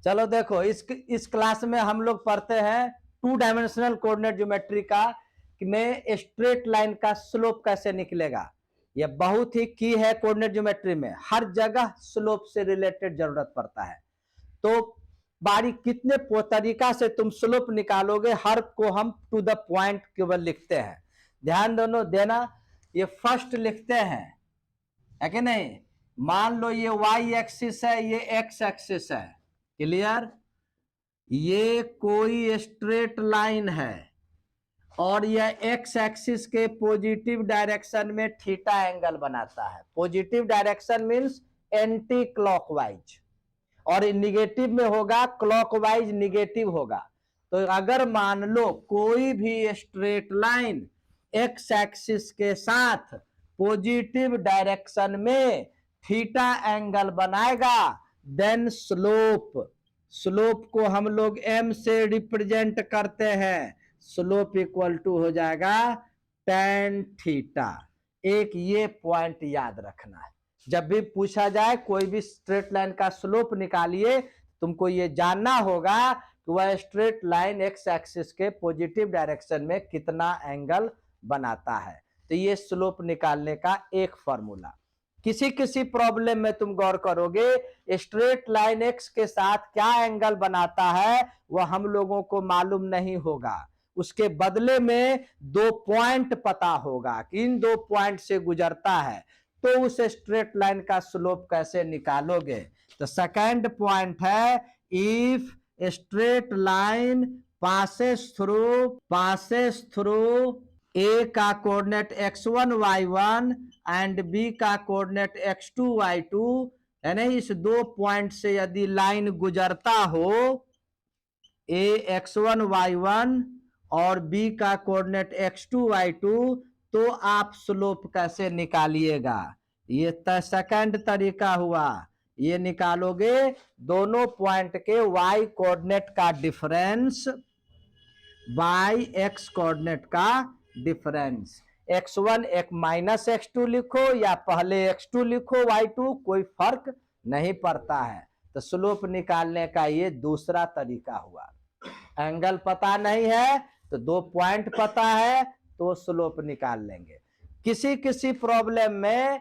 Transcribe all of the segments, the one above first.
चलो देखो, इस क्लास में हम लोग पढ़ते हैं 2 डायमेंशनल कोऑर्डिनेट ज्योमेट्री का कि में स्ट्रेट लाइन का स्लोप कैसे निकलेगा। यह बहुत ही की है कोऑर्डिनेट ज्योमेट्री में, हर जगह स्लोप से रिलेटेड जरूरत पड़ता है। तो बारी कितने तरीका से तुम स्लोप निकालोगे, हर को हम टू द पॉइंट केवल लिखते हैं। ध्यान दोनों देना, ये फर्स्ट लिखते हैं है कि नहीं। मान लो ये y एक्सिस है, ये x एक्सिस है, क्लियर। ये कोई स्ट्रेट लाइन है और यह x एक्सिस के पॉजिटिव डायरेक्शन में थीटा एंगल बनाता है। Positive direction means anti clockwise, और निगेटिव में होगा क्लॉकवाइज निगेटिव होगा। तो अगर मान लो कोई भी स्ट्रेट लाइन एक्स एक्सिस के साथ पॉजिटिव डायरेक्शन में थीटा एंगल बनाएगा, देन स्लोप को हम लोग m से रिप्रेजेंट करते हैं। स्लोप इक्वल टू हो जाएगा tan थीटा। एक ये पॉइंट याद रखना है, जब भी पूछा जाए कोई भी स्ट्रेट लाइन का स्लोप निकालिए, तुमको ये जानना होगा कि वह स्ट्रेट लाइन एक्स एक्सिस के पॉजिटिव डायरेक्शन में कितना एंगल बनाता है। तो ये स्लोप निकालने का एक फॉर्मूला। किसी किसी प्रॉब्लम में तुम गौर करोगे स्ट्रेट लाइन एक्स के साथ क्या एंगल बनाता है वह हम लोगों को मालूम नहीं होगा, उसके बदले में 2 पॉइंट पता होगा कि इन 2 पॉइंट से गुजरता है। तो उस स्ट्रेट लाइन का स्लोप कैसे निकालोगे। तो सेकंड पॉइंट है, if straight line passes through A का coordinate x1 y1 and B का कोऑर्डिनेट x2 y2, यानी इस 2 पॉइंट से यदि लाइन गुजरता हो, ए x1 y1 और बी का कोऑर्डिनेट x2 y2, तो आप स्लोप कैसे निकालिएगा। ये सेकंड तरीका हुआ। ये निकालोगे दोनों पॉइंट के y कोऑर्डिनेट का डिफरेंस बाय x कोऑर्डिनेट का डिफरेंस। x1 एक माइनस x2 लिखो या पहले x2 लिखो y2, कोई फर्क नहीं पड़ता है। तो स्लोप निकालने का ये दूसरा तरीका हुआ। एंगल पता नहीं है तो 2 पॉइंट पता है तो स्लोप निकाल लेंगे। किसी किसी प्रॉब्लम में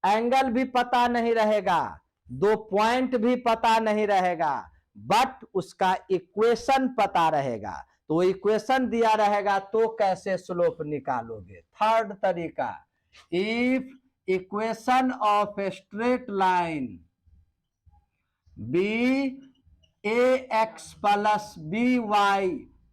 एंगल भी पता नहीं रहेगा, 2 पॉइंट भी पता नहीं रहेगा, बट उसका इक्वेशन पता रहेगा। तो इक्वेशन दिया रहेगा तो कैसे स्लोप निकालोगे। थर्ड तरीका, if equation of a straight line be a x plus b y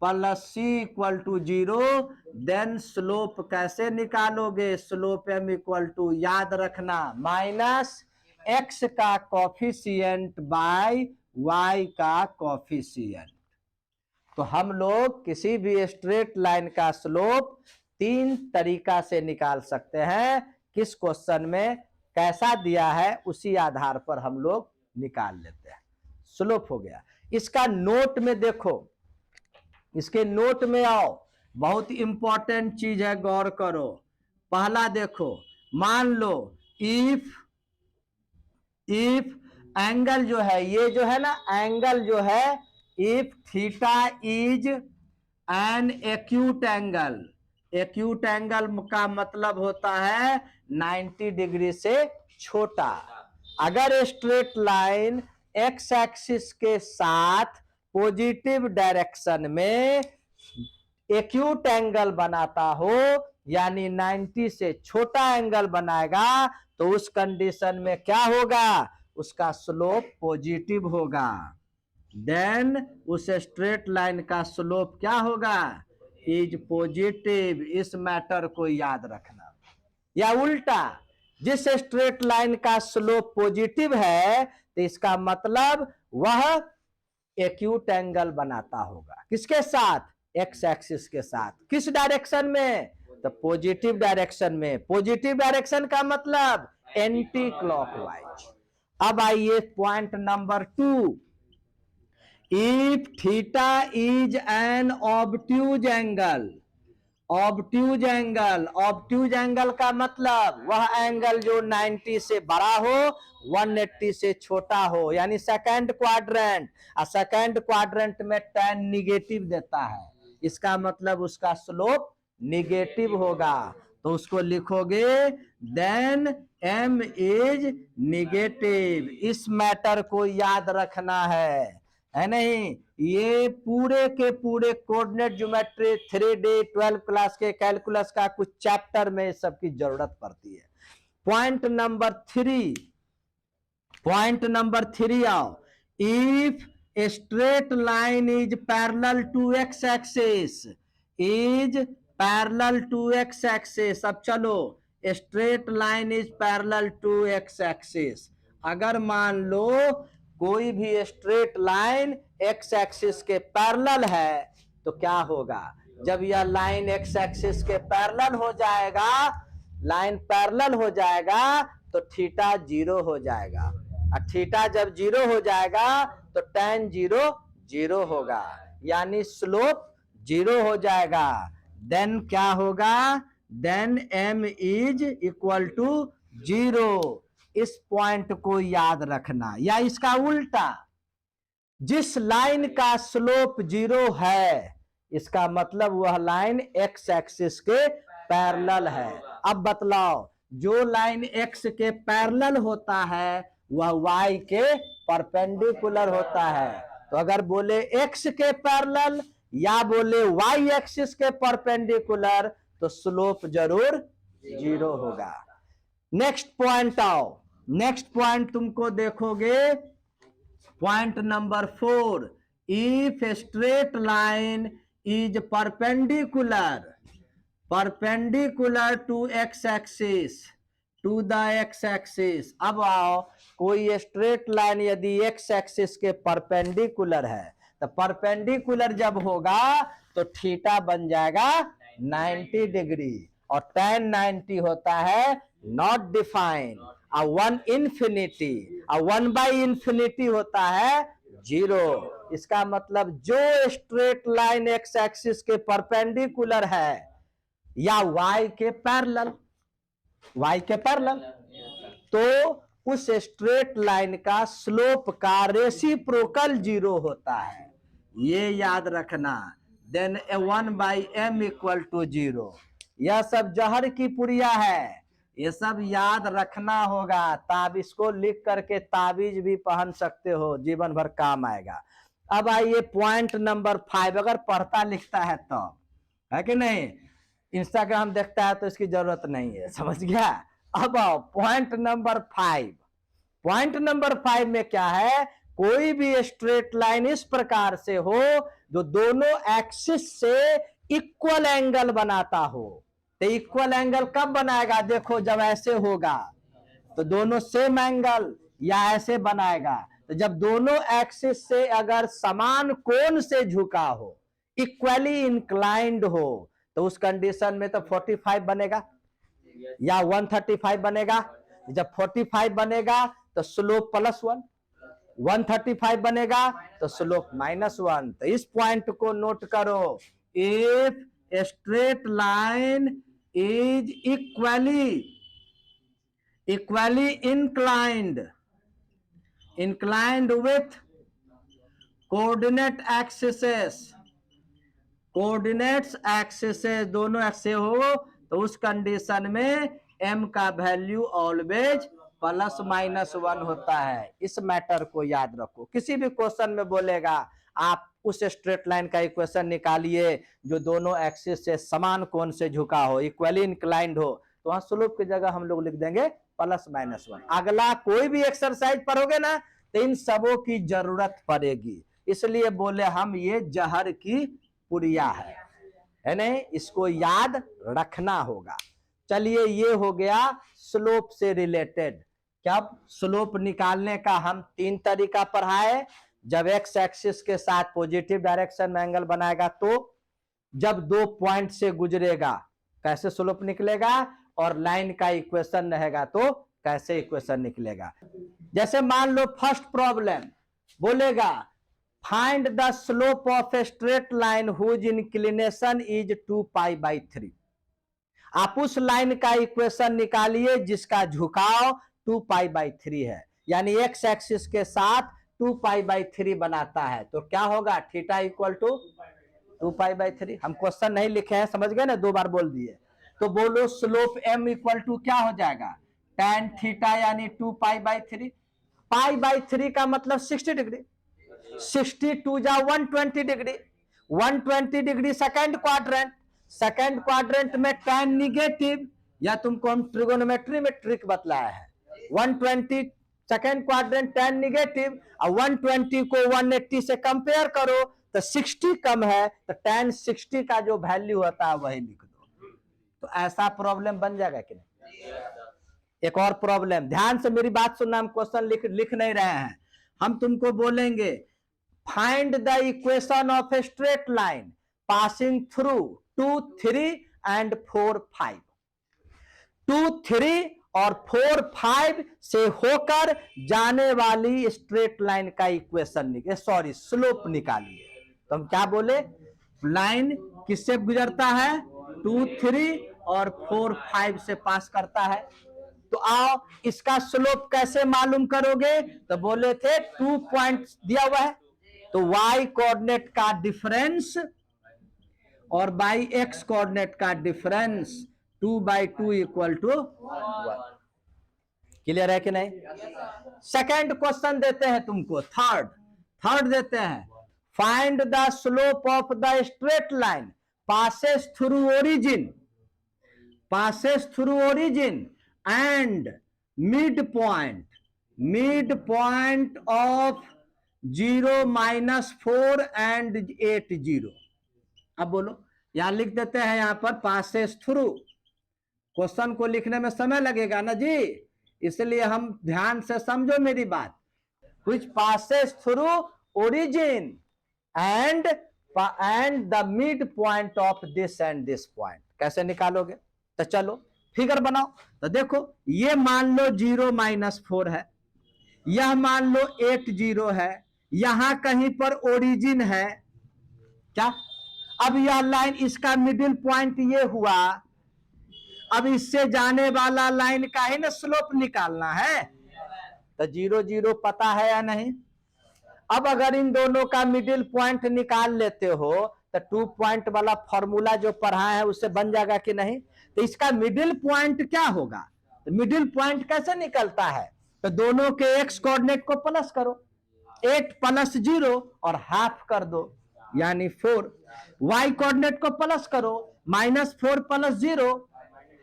plus c equal to 0, then slope कैसे निकालोगे। स्लोप m इक्वल टू याद रखना माइनस x का कॉफिशियंट बाय y का कॉफिशियंट। तो हम लोग किसी भी स्ट्रेट लाइन का स्लोप 3 तरीका से निकाल सकते हैं। किस क्वेश्चन में कैसा दिया है उसी आधार पर हम लोग निकाल लेते हैं। स्लोप हो गया। इसका नोट में देखो, इसके नोट में आओ, बहुत इंपॉर्टेंट चीज है, गौर करो। पहला देखो, मान लो इफ एंगल जो है, ये जो है ना एंगल जो है, if theta is an acute angle. Acute angle का मतलब होता है 90 डिग्री से छोटा। अगर स्ट्रेट लाइन एक्स एक्सिस के साथ पॉजिटिव डायरेक्शन में एक्यूट एंगल बनाता हो, यानी 90 से छोटा एंगल बनाएगा, तो उस कंडीशन में क्या होगा, उसका स्लोप पॉजिटिव होगा। देन उस स्ट्रेट लाइन का स्लोप क्या होगा, इज पॉजिटिव। इस मैटर को याद रखना। या उल्टा, जिस स्ट्रेट लाइन का स्लोप पॉजिटिव है तो इसका मतलब वह एक्यूट एंगल बनाता होगा। किसके साथ, एक्स एक्सिस के साथ। किस डायरेक्शन में, तो पॉजिटिव डायरेक्शन में। पॉजिटिव डायरेक्शन का मतलब एंटी क्लॉकवाइज। अब आइए point number 2, if theta is an obtuse angle. Obtuse angle, obtuse angle का मतलब वह एंगल जो 90 से बड़ा हो 180 से छोटा हो, यानी सेकंड क्वाड्रेंट। और सेकंड क्वाड्रेंट में tan निगेटिव देता है, इसका मतलब उसका स्लोप निगेटिव होगा। तो उसको लिखोगे देन m इज निगेटिव। इस मैटर को याद रखना है नहीं। ये पूरे के पूरे कोऑर्डिनेट ज्योमेट्री 3D 12 क्लास के कैलकुलस का कुछ चैप्टर में सबकी जरूरत पड़ती है। पॉइंट नंबर थ्री आओ। If a straight line is parallel to x axis, अब चलो, straight line is parallel to x axis. अगर मान लो कोई भी स्ट्रेट लाइन एक्स एक्सिस के पैरेलल है तो क्या होगा? जब यह लाइन एक्स एक्सिस के पैरेलल हो जाएगा, लाइन पैरेलल हो जाएगा तो थीटा 0 हो जाएगा। और थीटा जब 0 हो जाएगा तो tan 0 0 होगा, यानी स्लोप 0 हो जाएगा। देन क्या होगा? Then m is equal to 0। इस पॉइंट को याद रखना। या इसका उल्टा, जिस लाइन का स्लोप 0 है इसका मतलब वह लाइन एक्स एक्सिस के पैरेलल है। अब बतलाओ, जो लाइन एक्स के पैरेलल होता है वह वाई के परपेंडिकुलर होता है। तो अगर बोले एक्स के पैरेलल या बोले वाई एक्सिस के परपेंडिकुलर तो स्लोप जरूर 0 होगा। नेक्स्ट पॉइंट आओ। नेक्स्ट पॉइंट तुमको देखोगे, point number 4। If straight line is perpendicular to x axis, to the x axis. अब आओ, कोई स्ट्रेट लाइन यदि एक्स एक्सिस के परपेंडिकुलर है तो परपेंडिकुलर जब होगा तो थीटा बन जाएगा 90 डिग्री, और tan 90 होता है नॉट डिफाइंड, और 1 इन्फिनिटी, और 1/∞ होता है 0। इसका मतलब जो स्ट्रेट लाइन एक्स एक्सिस के परपेंडिकुलर है या y के पैरेलल, तो उस स्ट्रेट लाइन का स्लोप का रेसिप्रोकल 0 होता है, ये याद रखना। Then 1/m equal to 0। यह सब जहर की पुड़िया है, ये सब याद रखना होगा। ताबीज को लिख करके ताबीज भी पहन सकते हो, जीवन भर काम आएगा। अब आइए पॉइंट नंबर 5। अगर पढ़ता लिखता है तो, है कि नहीं? इंस्टाग्राम देखता है तो इसकी जरूरत नहीं है, समझ गया? अब आओ पॉइंट नंबर 5। पॉइंट नंबर 5 में क्या है? कोई भी स्ट्रेट लाइन इस प्रकार से हो जो दोनों एक्सिस से इक्वल एंगल बनाता हो। तो इक्वल एंगल कब बनाएगा? देखो, जब ऐसे होगा तो दोनों सेम एंगल, या ऐसे बनाएगा तो जब दोनों एक्सिस से अगर समान कोण से झुका हो, इक्वली इंक्लाइंड हो, तो उस कंडीशन में तो 45 बनेगा या 135 बनेगा। जब 45 बनेगा तो स्लोप +1, 135 बनेगा तो स्लोप -1। तो इस पॉइंट को नोट करो। If straight line is equally inclined with coordinate axis दोनों एक्से हो, तो उस कंडीशन में m का वैल्यू ऑलवेज +-1 होता है। इस मैटर को याद रखो। किसी भी क्वेश्चन में बोलेगा आप उस स्ट्रेट लाइन का इक्वेशन निकालिए जो दोनों एक्सिस से समान कोण से झुका हो, इक्वली इंक्लाइंड हो, तो वहां स्लोप की जगह हम लोग लिख देंगे +-1। अगला कोई भी एक्सरसाइज पढ़ोगे ना तो इन सबों की जरूरत पड़ेगी, इसलिए बोले हम ये जहर की पुड़िया है नहीं? इसको याद रखना होगा। चलिए, ये हो गया स्लोप से रिलेटेड। क्या स्लोप निकालने का हम 3 तरीका पढ़ाए। जब एक्स एक्सिस के साथ पॉजिटिव डायरेक्शन में एंगल बनाएगा तो, जब 2 पॉइंट से गुजरेगा कैसे स्लोप निकलेगा, और लाइन का इक्वेशन रहेगा तो कैसे इक्वेशन निकलेगा। जैसे मान लो फर्स्ट प्रॉब्लम बोलेगा find the slope of a straight line whose inclination is 2π/3। आप उस लाइन का इक्वेशन निकालिए जिसका झुकाव 2π/3 है, यानी एक्स एक्सिस के साथ 2π/3 बनाता है। तो क्या होगा, थीटा इक्वल टू 2π/3। हम क्वेश्चन नहीं लिखे हैं, समझ गए ना, 2 बार बोल दिए। तो बोलो स्लोप m इक्वल टू क्या हो जाएगा, tan थीटा यानी 2π/3। π/3 का मतलब 60 डिग्री, 62 जा 120 degree, 120 degree second quadrant, second quadrant में tan निगेटिव, या तुमको हम ट्रिगोनोमेट्री में ट्रिक बतलाया है, 120 सेकेंड क्वाड्रेंट tan निगेटिव, और 120 को 180 से कंपेयर करो तो 60 कम है, तो tan 60 का जो वैल्यू होता है वही लिख दो। तो ऐसा प्रॉब्लम बन जाएगा कि नहीं। एक और प्रॉब्लम, ध्यान से मेरी बात सुनना, हम क्वेश्चन लिख नहीं रहे हैं, हम तुमको बोलेंगे find the equation of a straight line passing through 2, 3 and 4, 5। 2, 3 और 4, 5 से होकर जाने वाली स्ट्रेट लाइन का इक्वेशन स्लोप निकालिए। तो हम क्या बोले, लाइन किससे गुजरता है, 2, 3 और 4, 5 से पास करता है। तो आओ इसका स्लोप कैसे मालूम करोगे, तो बोले थे 2 पॉइंट दिया हुआ है, तो y कोऑर्डिनेट का डिफरेंस और बाई x कोऑर्डिनेट का डिफरेंस 2/2 इक्वल टू 1। क्लियर है कि नहीं। सेकंड क्वेश्चन देते हैं तुमको, थर्ड देते हैं, find the slope of the straight line passes through origin and mid point of 0, -4 and 8, 0। अब बोलो, यहां लिख देते हैं, यहां पर पासेस थ्रू, क्वेश्चन को लिखने में समय लगेगा ना जी, इसलिए हम ध्यान से समझो मेरी बात, which passes through origin and the midpoint of this and this point। कैसे निकालोगे, तो चलो फिगर बनाओ। तो देखो, ये मान लो 0, -4 है, यह मान लो 8, 0 है, यहां कहीं पर ओरिजिन है क्या। अब यह लाइन, इसका मिडिल पॉइंट ये हुआ, अब इससे जाने वाला लाइन का ही ना स्लोप निकालना है। तो 0, 0 पता है या नहीं। अब अगर इन दोनों का मिडिल पॉइंट निकाल लेते हो तो 2 पॉइंट वाला फॉर्मूला जो पढ़ा है उससे बन जाएगा कि नहीं। तो इसका मिडिल पॉइंट क्या होगा, तो मिडिल पॉइंट कैसे निकलता है, तो दोनों के एक्स कोऑर्डिनेट को प्लस करो, 8 + 0 और हाफ कर दो यानी 4, y कोऑर्डिनेट को प्लस करो, -4 + 0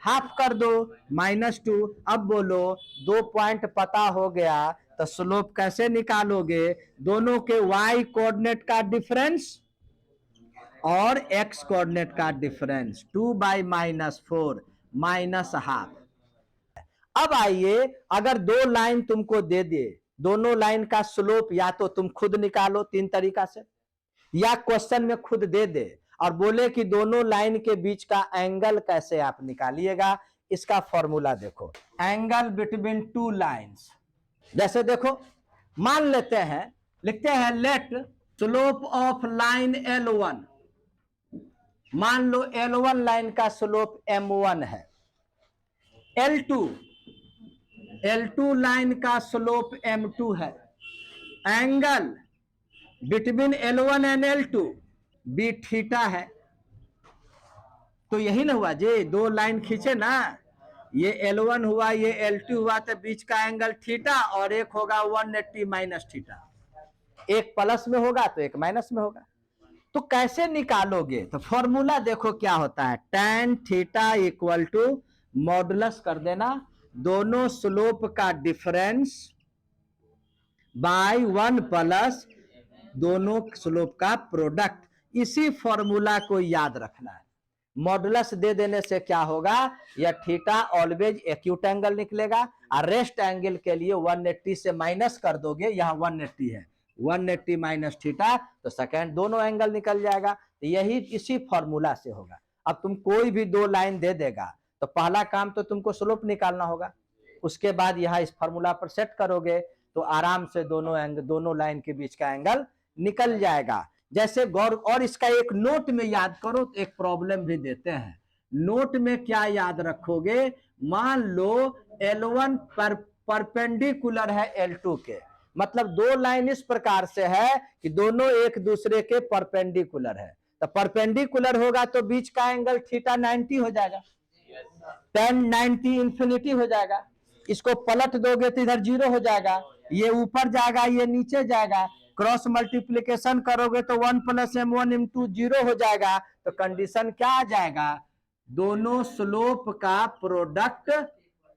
हाफ कर दो -2। अब बोलो, 2 पॉइंट पता हो गया तो स्लोप कैसे निकालोगे, दोनों के y कोऑर्डिनेट का डिफरेंस और x कोऑर्डिनेट का डिफरेंस, 2/-4 -हाफ। अब आइए, अगर 2 लाइन तुमको दे दे, दोनों लाइन का स्लोप या तो तुम खुद निकालो 3 तरीका से, या क्वेश्चन में खुद दे दे और बोले कि दोनों लाइन के बीच का एंगल कैसे आप निकालिएगा। इसका फॉर्मूला देखो, एंगल बिटवीन 2 लाइंस। जैसे देखो, मान लेते हैं, लिखते हैं late slope of line L1, मान लो L1 लाइन का स्लोप M1 है, L2 लाइन का स्लोप M2 है, angle between L1 and L2 B theta है। तो यही ना हुआ जी, 2 लाइन खींचे ना, ये L1 हुआ, ये L2 हुआ, तो बीच का एंगल थीटा, और एक होगा 180 - थीटा, एक प्लस में होगा तो एक माइनस में होगा। तो कैसे निकालोगे, तो फॉर्मूला देखो क्या होता है, tan theta equal to modulus कर देना दोनों स्लोप का डिफरेंस बाय 1 प्लस दोनों स्लोप का प्रोडक्ट। इसी फॉर्मूला को याद रखना है। मॉडुलस दे देने से क्या होगा, यह थीटा ऑलवेज एक्यूट एंगल निकलेगा, और रेस्ट एंगल के लिए 180 से माइनस कर दोगे, यहाँ 180 है, 180 - थीटा, तो सेकेंड दोनों एंगल निकल जाएगा। तो यही इसी फॉर्मूला से होगा। अब तुम कोई भी 2 लाइन दे देगा तो पहला काम तो तुमको स्लोप निकालना होगा, उसके बाद यहाँ इस फॉर्मूला पर सेट करोगे तो आराम से दोनों लाइन के बीच का एंगल निकल जाएगा। जैसे गौर, और इसका एक नोट में याद करो तो एक प्रॉब्लम भी देते हैं। नोट में क्या याद रखोगे, मान लो L1 परपेंडिकुलर है L2 के, मतलब दो लाइन इस प्रकार से है कि दोनों एक दूसरे के परपेंडिकुलर है, तो परपेंडिकुलर होगा तो बीच का एंगल थीटा 90 हो जाएगा, tan 90 इंफिनिटी हो जाएगा। इसको पलट दोगे तो इधर 0 हो जाएगा, ये ऊपर जाएगा ये नीचे जाएगा, क्रॉस मल्टीप्लीकेशन करोगे तो 1 + m1 × 0 हो जाएगा। तो कंडीशन क्या आ जाएगा, दोनों स्लोप का प्रोडक्ट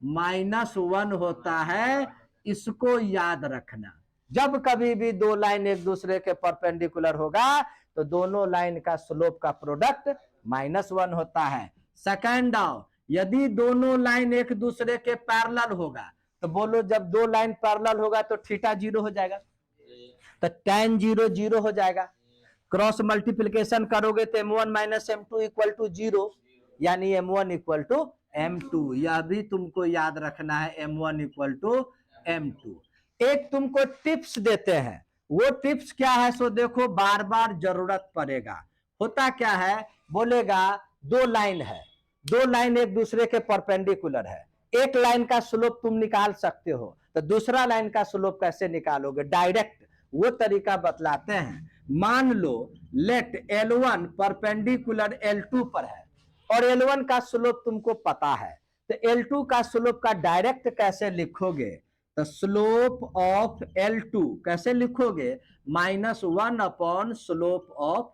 -1 होता है। इसको याद रखना, जब कभी भी दो लाइन एक दूसरे के परपेंडिकुलर होगा तो दोनों लाइन का स्लोप का प्रोडक्ट -1 होता है। सेकंड आओ, यदि दोनों लाइन एक दूसरे के पैरेलल होगा तो बोलो, जब दो लाइन पैरेलल होगा तो थीटा 0 हो जाएगा, तो tan 0 0 हो जाएगा। क्रॉस मल्टीप्लिकेशन करोगे तो m1 - m2 = 0, यानी m1 = m2। यह भी तुमको याद रखना है, m1 = m2। एक तुमको टिप्स देते हैं, वो टिप्स क्या है सो देखो, बार बार जरूरत पड़ेगा। होता क्या है, बोलेगा दो लाइन है, दो लाइन एक दूसरे के परपेंडिकुलर है, एक लाइन का स्लोप तुम निकाल सकते हो, तो दूसरा लाइन का स्लोप कैसे निकालोगे, डायरेक्ट वो तरीका बतलाते हैं। मान लो लेट L1 परपेंडिकुलर L2 पर है और L1 का स्लोप तुमको पता है, तो L2 का स्लोप का डायरेक्ट कैसे लिखोगे, तो स्लोप ऑफ L2 कैसे लिखोगे, -1 अपॉन स्लोप ऑफ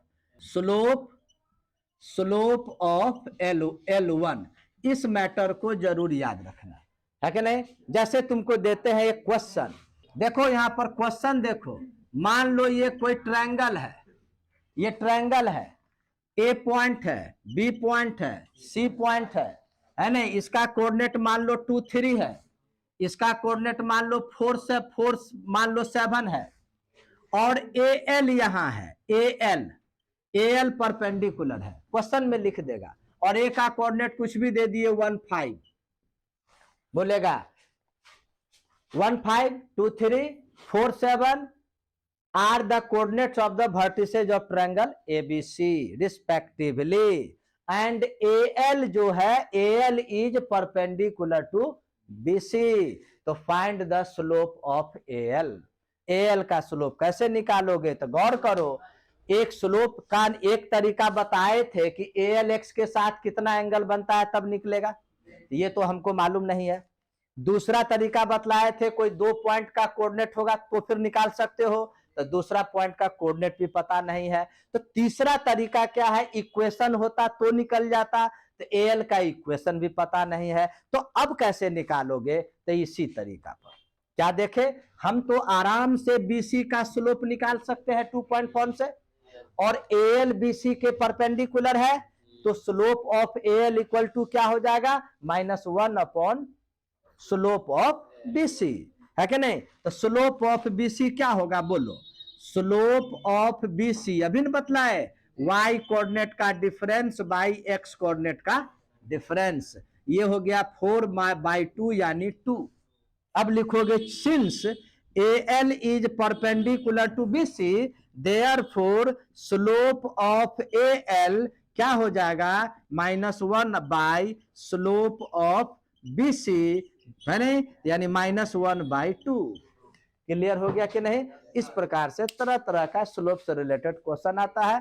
L1। इस मैटर को जरूर याद रखना है कि नहीं। जैसे तुमको देते हैं एक क्वेश्चन, देखो यहां पर क्वेश्चन देखो, मान लो ये कोई ट्रायंगल है, ये ट्रायंगल है, A पॉइंट है, B पॉइंट है, C पॉइंट है नहीं, इसका कोऑर्डिनेट मान लो 2 3 है, इसका कोऑर्डिनेट मान लो 4 से 4 मान लो 7 है, और AL यहां है, AL परपेंडिकुलर है, क्वेश्चन में लिख देगा, और A का कोऑर्डिनेट कुछ भी दे दिए 1 5, बोलेगा 1 5 2 3 4 7 are the coordinates of the vertices of triangle ABC respectively, and AL जो है, AL is perpendicular to BC, तो find the slope of AL। AL का स्लोप कैसे निकालोगे, तो गौर करो, एक स्लोप का एक तरीका बताए थे कि AL x के साथ कितना एंगल बनता है तब निकलेगा, ये तो हमको मालूम नहीं है। दूसरा तरीका बतलाए थे, कोई दो पॉइंट का कोऑर्डिनेट होगा तो फिर निकाल सकते हो, तो दूसरा पॉइंट का कोऑर्डिनेट भी पता नहीं है। तो तीसरा तरीका क्या है, इक्वेशन होता तो निकल जाता, तो AL का इक्वेशन भी पता नहीं है, तो अब कैसे निकालोगे, तो इसी तरीका पर क्या देखे, हम तो आराम से BC का स्लोप निकाल सकते हैं 2.4 से, और AL BC के परपेंडिकुलर है, तो slope of AL equal to क्या हो जाएगा, -1 अपॉन स्लोप ऑफ BC, है कि नहीं। तो स्लोप ऑफ BC क्या होगा, बोलो, स्लोप ऑफ BC अभी न बतलाए, y कोऑर्डिनेट का डिफरेंस बाई x कोऑर्डिनेट का डिफरेंस, ये हो गया 4/2 यानी 2। अब लिखोगे since AL is perpendicular to BC, therefore slope of AL क्या हो जाएगा, -1 बाई स्लोप ऑफ BC, है नहीं, यानी -1/2। क्लियर हो गया कि नहीं। इस प्रकार से तरह तरह का स्लोप से रिलेटेड क्वेश्चन आता है।